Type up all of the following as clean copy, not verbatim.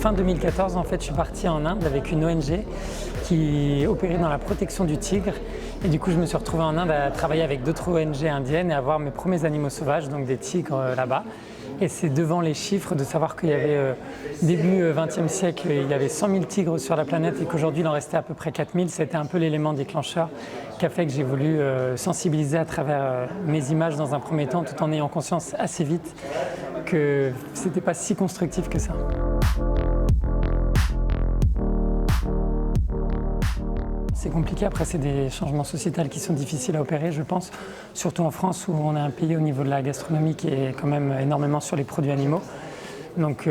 fin 2014, en fait, je suis parti en Inde avec une ONG qui opérait dans la protection du tigre. Et du coup, je me suis retrouvé en Inde à travailler avec d'autres ONG indiennes et à voir mes premiers animaux sauvages, donc des tigres là-bas. Et c'est devant les chiffres de savoir qu'il y avait, début XXe siècle, il y avait 100 000 tigres sur la planète et qu'aujourd'hui il en restait à peu près 4 000. C'était un peu l'élément déclencheur qui a fait que j'ai voulu sensibiliser à travers mes images dans un premier temps, tout en ayant conscience assez vite que c'était pas si constructif que ça. C'est compliqué, après c'est des changements sociétals qui sont difficiles à opérer, je pense, surtout en France où on est un pays au niveau de la gastronomie qui est quand même énormément sur les produits animaux. Donc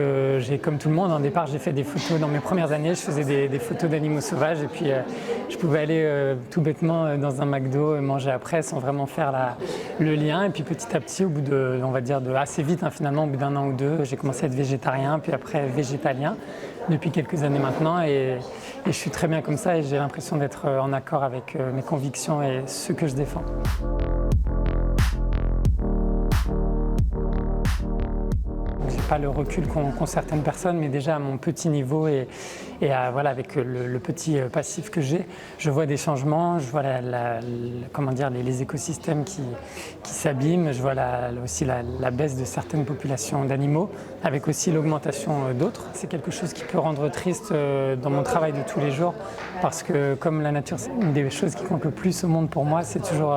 comme tout le monde, au départ j'ai fait des photos, dans mes premières années je faisais des photos d'animaux sauvages et puis je pouvais aller tout bêtement dans un McDo manger après sans vraiment faire le lien. Et puis petit à petit, au bout de, on va dire assez vite finalement, au bout d'un an ou deux, j'ai commencé à être végétarien, puis après végétalien depuis quelques années maintenant et je suis très bien comme ça et j'ai l'impression d'être en accord avec mes convictions et ce que je défends. J'ai pas le recul qu'ont certaines personnes, mais déjà à mon petit niveau et voilà, avec le petit passif que j'ai, je vois des changements, je vois comment dire, les écosystèmes qui s'abîment, je vois aussi la baisse de certaines populations d'animaux, avec aussi l'augmentation d'autres. C'est quelque chose qui peut rendre triste dans mon travail de tous les jours, parce que comme la nature, c'est une des choses qui compte le plus au monde pour moi, c'est toujours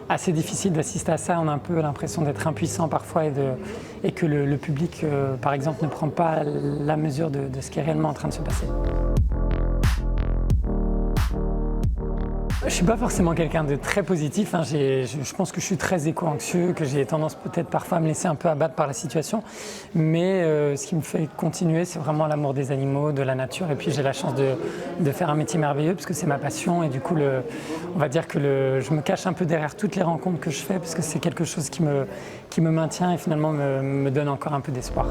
assez difficile d'assister à ça. On a un peu l'impression d'être impuissant parfois et que le public, par exemple, ne prend pas la mesure de ce qui est réellement en train de se passer. Je ne suis pas forcément quelqu'un de très positif, hein. Je pense que je suis très éco-anxieux, que j'ai tendance peut-être parfois à me laisser un peu abattre par la situation. Mais ce qui me fait continuer, c'est vraiment l'amour des animaux, de la nature. Et puis j'ai la chance de faire un métier merveilleux parce que c'est ma passion. Et du coup, on va dire que je me cache un peu derrière toutes les rencontres que je fais parce que c'est quelque chose qui me maintient et finalement me donne encore un peu d'espoir.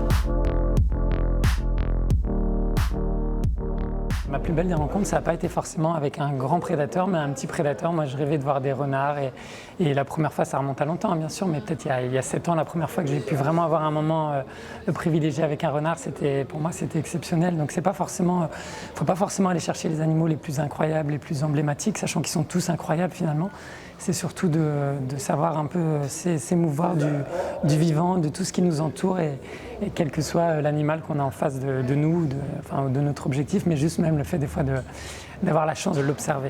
Ma plus belle des rencontres, ça n'a pas été forcément avec un grand prédateur, mais un petit prédateur. Moi, je rêvais de voir des renards et la première fois, ça remonte à longtemps, hein, bien sûr, mais peut-être il y a 7 ans, la première fois que j'ai pu vraiment avoir un moment privilégié avec un renard, pour moi, c'était exceptionnel. Donc, faut pas forcément aller chercher les animaux les plus incroyables, les plus emblématiques, sachant qu'ils sont tous incroyables finalement. C'est surtout de savoir un peu s'émouvoir du vivant, de tout ce qui nous entoure et quel que soit l'animal qu'on a en face de nous, de notre objectif, mais juste même le fait des fois d'avoir la chance de l'observer.